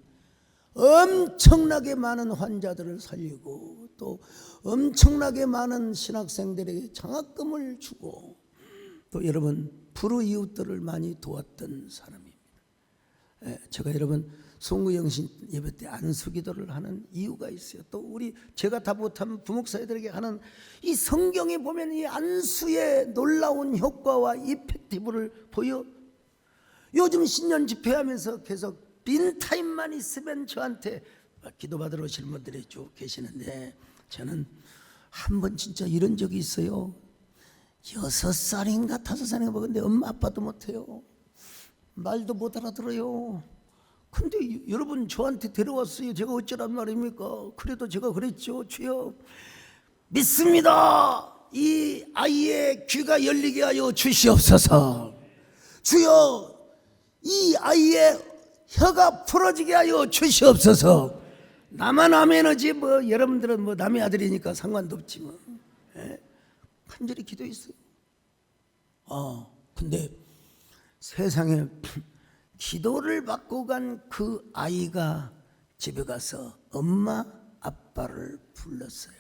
엄청나게 많은 환자들을 살리고 또 엄청나게 많은 신학생들에게 장학금을 주고 또 여러분 불우이웃들을 많이 도왔던 사람입니다. 제가 여러분 송구영신 예배 때 안수기도를 하는 이유가 있어요. 또 우리 제가 다 못하면 부목사들에게 하는, 이 성경에 보면 이 안수의 놀라운 효과와 이펙티브를 보여. 요즘 신년 집회하면서 계속 빈 타임만 있으면 저한테 기도받으러 오실 분들이 쭉 계시는데, 저는 한 번 진짜 이런 적이 있어요. 6살인가 5살인가 먹었는데 엄마 아빠도 못해요. 말도 못 알아들어요. 근데 여러분 저한테 데려왔어요. 제가 어쩌란 말입니까? 그래도 제가 그랬죠. 주여 믿습니다. 이 아이의 귀가 열리게 하여 주시옵소서. 주여 이 아이의 혀가 풀어지게 하여 주시옵소서. 나만 아멘하지 뭐 여러분들은 뭐 남의 아들이니까 상관도 없지 뭐. 간절히 기도했어요. 근데 세상에 기도를 받고 간 그 아이가 집에 가서 엄마 아빠를 불렀어요.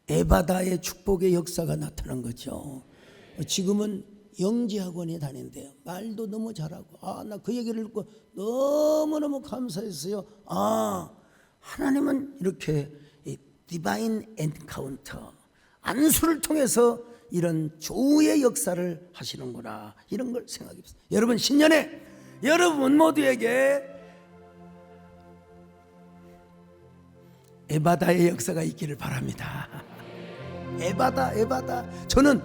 에바다의 축복의 역사가 나타난 거죠. 지금은 영재학원에 다닌대요. 말도 너무 잘하고, 나 그 얘기를 듣고 너무너무 감사했어요. 하나님은 이렇게 디바인 엔카운터, 안수를 통해서 이런 조의 역사를 하시는구나, 이런 걸 생각했어요. 여러분 신년에 여러분 모두에게 에바다의 역사가 있기를 바랍니다. 에바다. 저는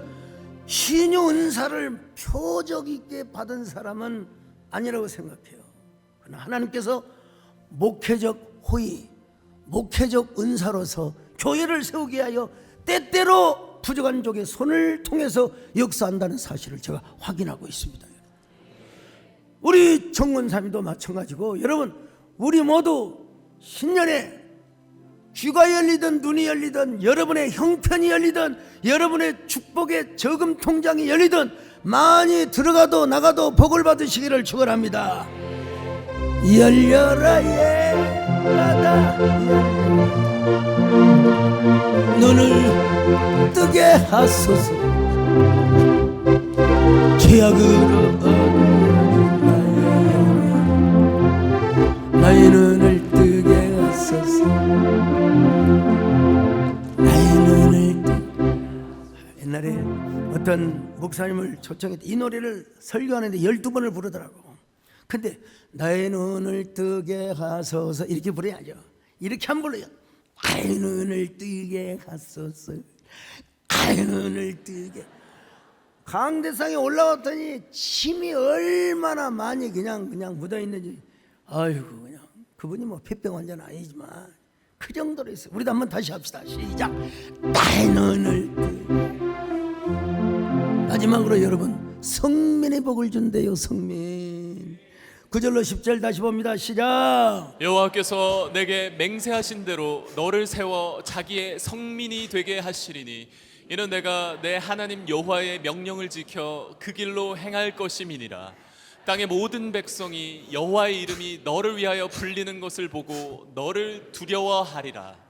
신유 은사를 표적 있게 받은 사람은 아니라고 생각해요. 그러나 하나님께서 목회적 호의, 목회적 은사로서 교회를 세우게 하여 때때로 부족한 쪽의 손을 통해서 역사한다는 사실을 제가 확인하고 있습니다. 우리 정권사님도 마찬가지고, 여러분 우리 모두 신년에 귀가 열리든 눈이 열리든 여러분의 형편이 열리든 여러분의 축복의 저금 통장이 열리든 많이 들어가도 나가도 복을 받으시기를 축원합니다. 열려라 예가다 눈을 뜨게 하소서 죄악으로 나의 눈을 뜨게 하소서 나의 눈을 뜨게. 옛날에 어떤 목사님을 초청했는데 이 노래를 설교하는데 12번을 부르더라고. 근데 나의 눈을 뜨게 하소서 이렇게 부르야죠. 이렇게 안 불러요. 나의 눈을 뜨게 하소서 나의 눈을 뜨게. 강대상에 올라왔더니 침이 얼마나 많이 그냥 묻어있는지. 아이고 그냥 그분이 뭐 폐병 환자는 아니지만 그 정도로 있어요. 우리도 한번 다시 합시다. 시작. 나의 눈을 뜨게. 마지막으로 여러분 성민의 복을 준대요. 성민. 9절로 10절 다시 봅니다. 시작. 여호와께서 내게 맹세하신 대로 너를 세워 자기의 성민이 되게 하시리니 이는 내가 내 하나님 여호와의 명령을 지켜 그 길로 행할 것임이니라. 땅의 모든 백성이 여호와의 이름이 너를 위하여 불리는 것을 보고 너를 두려워하리라.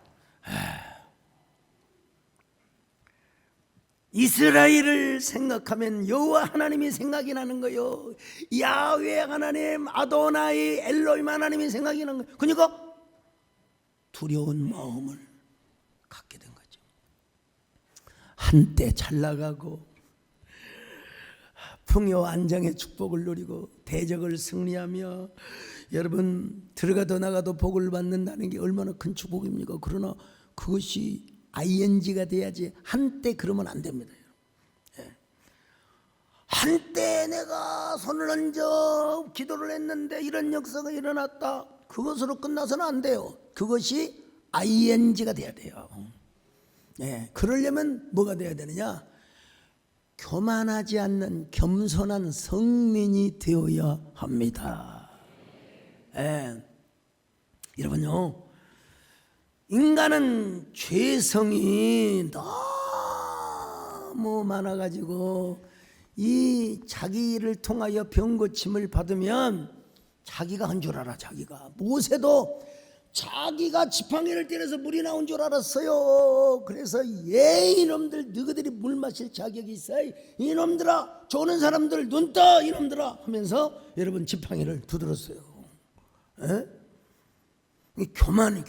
이스라엘을 생각하면 여호와 하나님이 생각이 나는 거요. 야훼 하나님, 아도나이, 엘로힘 하나님이 생각이 나는 거예요. 그러니까 두려운 마음을 갖게 된 거죠. 한때 잘 나가고 풍요 안정의 축복을 누리고 대적을 승리하며 여러분 들어가도 나가도 복을 받는다는 게 얼마나 큰 축복입니까? 그러나 그것이 ing가 돼야지 한때 그러면 안 됩니다. 한때 내가 손을 얹어 기도를 했는데 이런 역사가 일어났다. 그것으로 끝나서는 안 돼요. 그것이 ing가 돼야 돼요. 그러려면 뭐가 돼야 되느냐? 교만하지 않는 겸손한 성민이 되어야 합니다. 여러분요, 인간은 죄성이 너무 많아가지고 이 자기를 통하여 병고침을 받으면 자기가 한 줄 알아. 자기가 모세도 자기가 지팡이를 때려서 물이 나온 줄 알았어요. 그래서 이놈들 너희들이 물 마실 자격이 있어. 이놈들아 조는 사람들 눈 떠 이놈들아 하면서 여러분 지팡이를 두드렸어요. 교만해요.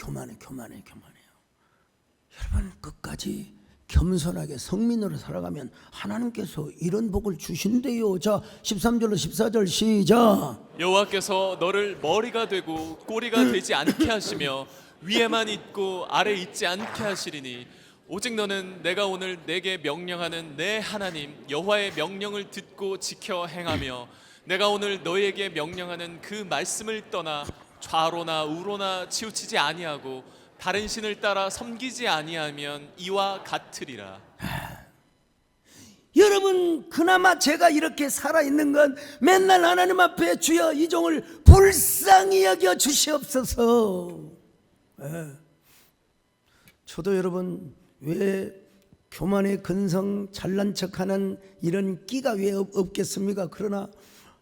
여러분 끝까지 겸손하게 성민으로 살아가면 하나님께서 이런 복을 주신대요. 자 13절로 14절 시작. 여호와께서 너를 머리가 되고 꼬리가 되지 않게 하시며 위에만 있고 아래 있지 않게 하시리니 오직 너는 내가 오늘 내게 명령하는 내 하나님 여호와의 명령을 듣고 지켜 행하며 내가 오늘 너에게 명령하는 그 말씀을 떠나 좌로나 우로나 치우치지 아니하고 다른 신을 따라 섬기지 아니하면 이와 같으리라. 여러분 그나마 제가 이렇게 살아있는 건 맨날 하나님 앞에 주여 이 종을 불쌍히 여겨 주시옵소서. 저도 여러분 왜 교만의 근성 잘난 척하는 이런 끼가 왜 없겠습니까? 그러나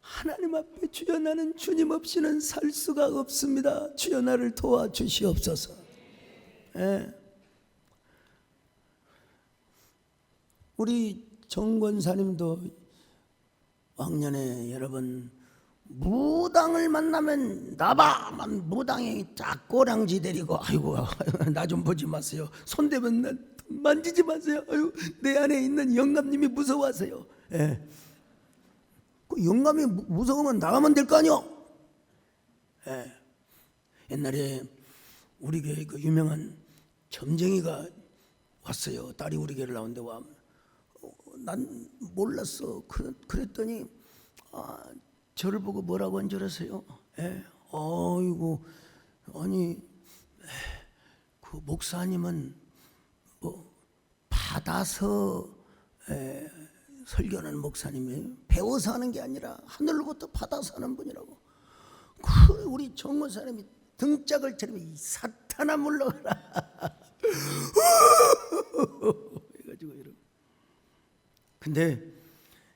하나님 앞에 주여 나는 주님 없이는 살 수가 없습니다. 주여 나를 도와주시옵소서. 우리 정권사님도 왕년에 여러분 무당을 만나면 나봐만 무당이 딱 꼬랑지 데리고 아이고 나 좀 보지 마세요. 손대면 만지지 마세요. 아이고 내 안에 있는 영감님이 무서워하세요. 그 영감이 무서우면 나가면 될 거 아니요. 옛날에 우리 교회 그 유명한 점쟁이가 왔어요. 딸이 우리 교회를 나오는데 와. 난 몰랐어. 그랬더니 저를 보고 뭐라고 한 줄 아세요? 아이고 아니 그 목사님은 뭐 받아서 설교하는 목사님이에요. 배워서 하는 게 아니라 하늘로부터 받아서 하는 분이라고. 그 우리 정원사님이 등짝을 차리면 이 사탄아 물러가라. 해가지고 이러고. 근데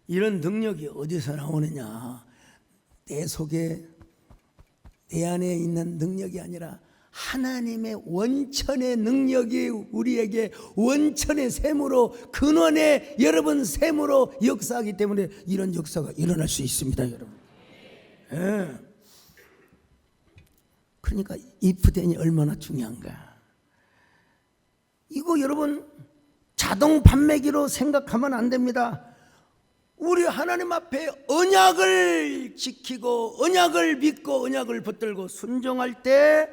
이런 능력이 어디서 나오느냐? 내 속에 내 안에 있는 능력이 아니라 하나님의 원천의 능력이 우리에게 원천의 셈으로, 근원의 여러분 셈으로 역사하기 때문에 이런 역사가 일어날 수 있습니다, 여러분. 예. 그러니까 if된이 얼마나 중요한가. 이거 여러분 자동 판매기로 생각하면 안 됩니다. 우리 하나님 앞에 언약을 지키고 언약을 믿고 언약을 붙들고 순종할 때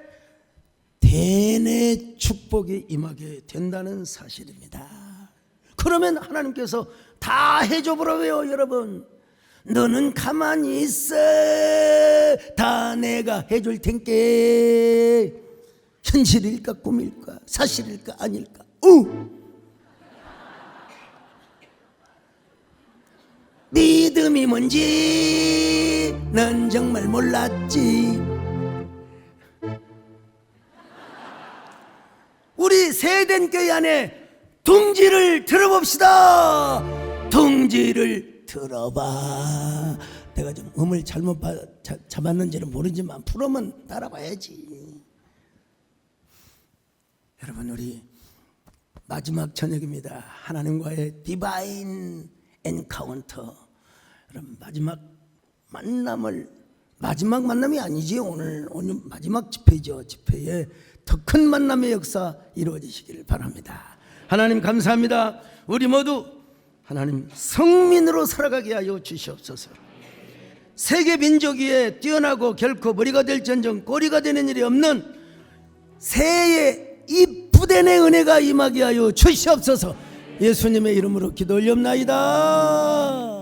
대내 축복이 임하게 된다는 사실입니다. 그러면 하나님께서 다 해줘 보라고요, 여러분. 너는 가만히 있어. 다 내가 해줄 텐께. 현실일까 꿈일까 사실일까 아닐까. 믿음이 뭔지 난 정말 몰랐지. 우리 세된 교회 안에 둥지를 들어봅시다. 둥지를 들어봐. 내가 좀 음을 잘못 잡았는지는 모르지만 풀으면 따라봐야지. 여러분, 우리 마지막 저녁입니다. 하나님과의 디바인 엔카운터. 여러분, 마지막 만남이 아니지. 오늘 마지막 집회죠. 집회에 더 큰 만남의 역사 이루어지시기를 바랍니다. 하나님 감사합니다. 우리 모두 하나님 성민으로 살아가게 하여 주시옵소서. 세계 민족 위에 뛰어나고 결코 머리가 될지언정 꼬리가 되는 일이 없는 새해 이 부대의 은혜가 임하게 하여 주시옵소서. 예수님의 이름으로 기도 올리옵나이다.